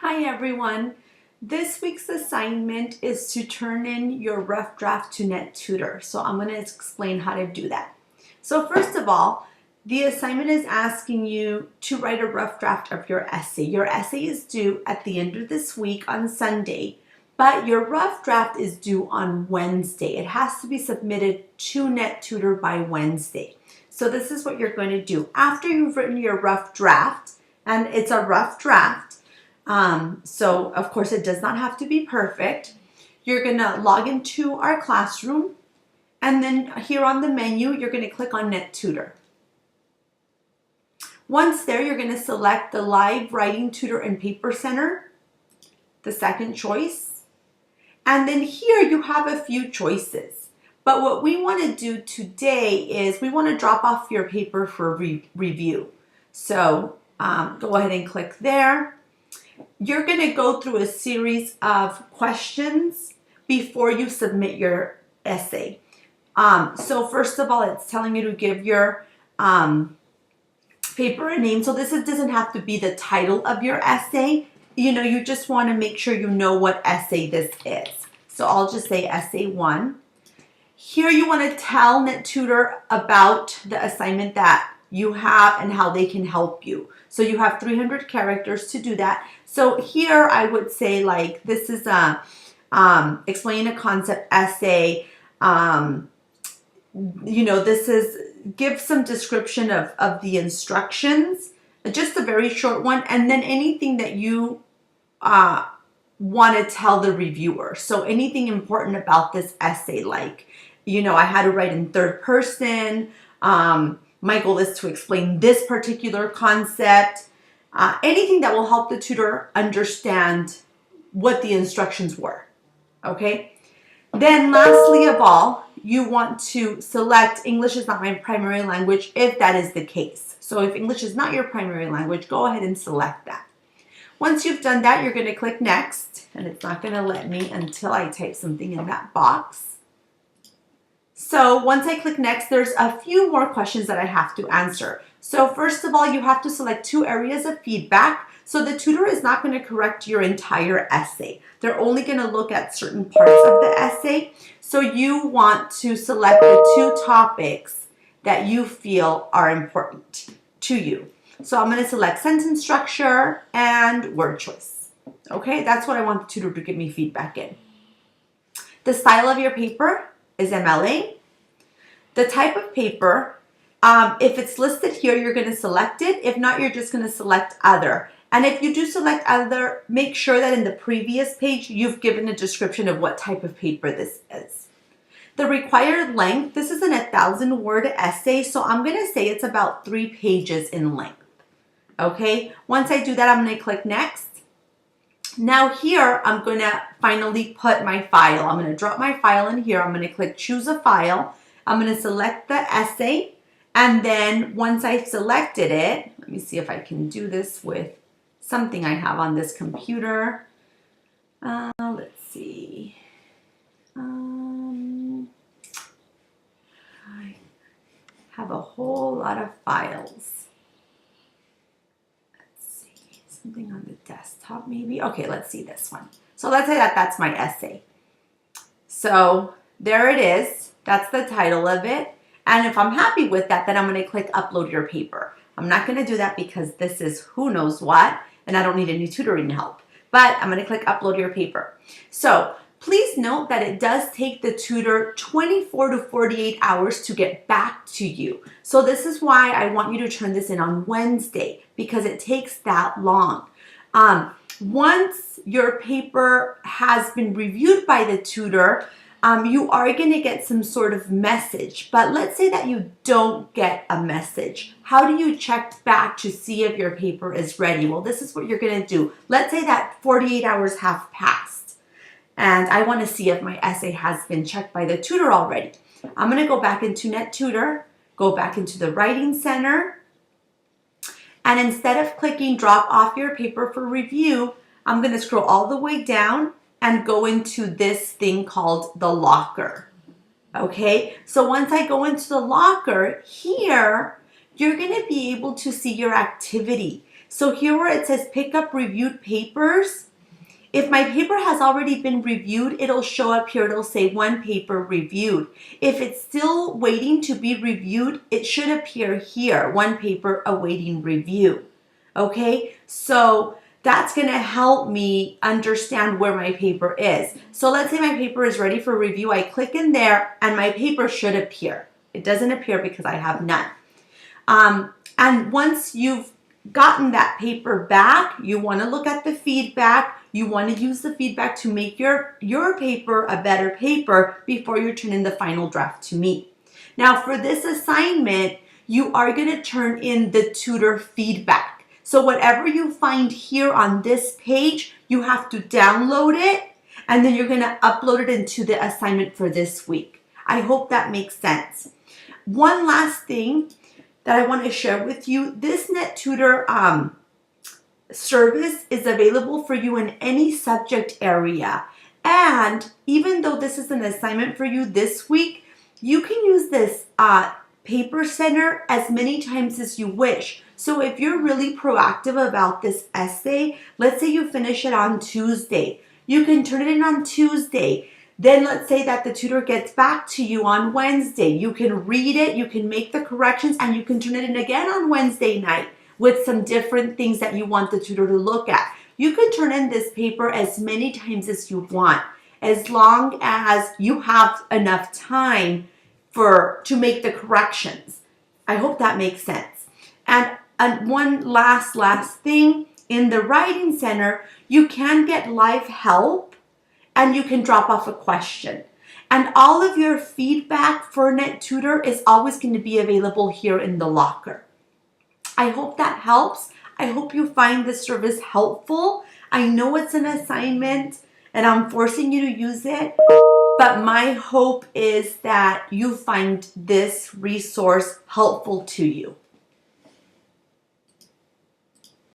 Hi everyone. This week's assignment is to turn in your rough draft to NetTutor. So I'm going to explain how to do that. So first of all, the assignment is asking you to write a rough draft of your essay. Your essay is due at the end of this week on Sunday, but your rough draft is due on Wednesday. It has to be submitted to NetTutor by Wednesday. So this is what you're going to do. After you've written your rough draft, and it's a rough draft, so of course it does not have to be perfect. You're going to log into our classroom, and then here on the menu, you're going to click on NetTutor. Once there, you're going to select the Live Writing Tutor and Paper Center, the second choice. And then here you have a few choices. But what we want to do today is we want to drop off your paper for review. So go ahead and click there. You're going to go through a series of questions before you submit your essay. So first of all, it's telling you to give your paper a name. So this doesn't have to be the title of your essay. You just want to make sure you know what essay this is. So I'll just say essay 1. Here you want to tell NetTutor about the assignment that you have and how they can help you. So you have 300 characters to do that. So here I would say, like, this is a explain a concept essay. This is give some description of the instructions, just a very short one, and then anything that you want to tell the reviewer. So anything important about this essay, like, I had to write in third person. My goal is to explain this particular concept. Anything that will help the tutor understand what the instructions were. Okay? Then lastly of all, you want to select English is not my primary language if that is the case. So if English is not your primary language, go ahead and select that. Once you've done that, you're going to click next, and it's not going to let me until I type something in that box. So once I click next, there's a few more questions that I have to answer. So first of all, you have to select 2 areas of feedback. So the tutor is not going to correct your entire essay. They're only going to look at certain parts of the essay. So you want to select the 2 topics that you feel are important to you. So I'm going to select sentence structure and word choice. Okay, that's what I want the tutor to give me feedback in. The style of your paper is MLA. The type of paper, if it's listed here, you're going to select it. If not, you're just going to select other. And if you do select other, make sure that in the previous page, you've given a description of what type of paper this is. The required length, this is an 1,000-word essay, so I'm going to say it's about 3 pages in length. Okay, once I do that, I'm going to click next. Now here, I'm going to finally put my file. I'm going to drop my file in here. I'm going to click choose a file. I'm going to select the essay. And then once I've selected it, let me see if I can do this with something I have on this computer. Let's see. I have a whole lot of files. Something on the desktop maybe. Okay, let's see this one. So let's say that's my essay. So there it is. That's the title of it. And if I'm happy with that, then I'm going to click upload your paper. I'm not going to do that because this is who knows what, and I don't need any tutoring help. But I'm going to click upload your paper. So please note that it does take the tutor 24 to 48 hours to get back to you. So this is why I want you to turn this in on Wednesday, because it takes that long. Once your paper has been reviewed by the tutor, you are going to get some sort of message. But let's say that you don't get a message. How do you check back to see if your paper is ready? Well, this is what you're going to do. Let's say that 48 hours have passed, and I want to see if my essay has been checked by the tutor already. I'm going to go back into NetTutor, go back into the Writing Center, and instead of clicking drop off your paper for review, I'm going to scroll all the way down and go into this thing called the locker. Okay, so once I go into the locker, here, you're going to be able to see your activity. So here where it says pick up reviewed papers, if my paper has already been reviewed, it'll show up here. It'll say one paper reviewed. If it's still waiting to be reviewed, it should appear here, one paper awaiting review. Okay, so that's going to help me understand where my paper is. So let's say my paper is ready for review. I click in there and my paper should appear. It doesn't appear because I have none. And once you've gotten that paper back, you want to look at the feedback. You want to use the feedback to make your paper a better paper before you turn in the final draft to me. Now for this assignment, you are going to turn in the tutor feedback. So whatever you find here on this page, you have to download it and then you're going to upload it into the assignment for this week. I hope that makes sense. One last thing that I want to share with you, this NetTutor service is available for you in any subject area. And even though this is an assignment for you this week, you can use this paper center as many times as you wish. So if you're really proactive about this essay, let's say you finish it on Tuesday, you can turn it in on Tuesday. Then let's say that the tutor gets back to you on Wednesday. You can read it, you can make the corrections, and you can turn it in again on Wednesday night with some different things that you want the tutor to look at. You can turn in this paper as many times as you want, as long as you have enough time to make the corrections. I hope that makes sense. And one last thing, in the Writing Center, you can get live help and you can drop off a question. And all of your feedback for NetTutor is always going to be available here in the locker. I hope that helps. I hope you find this service helpful. I know it's an assignment and I'm forcing you to use it, but my hope is that you find this resource helpful to you.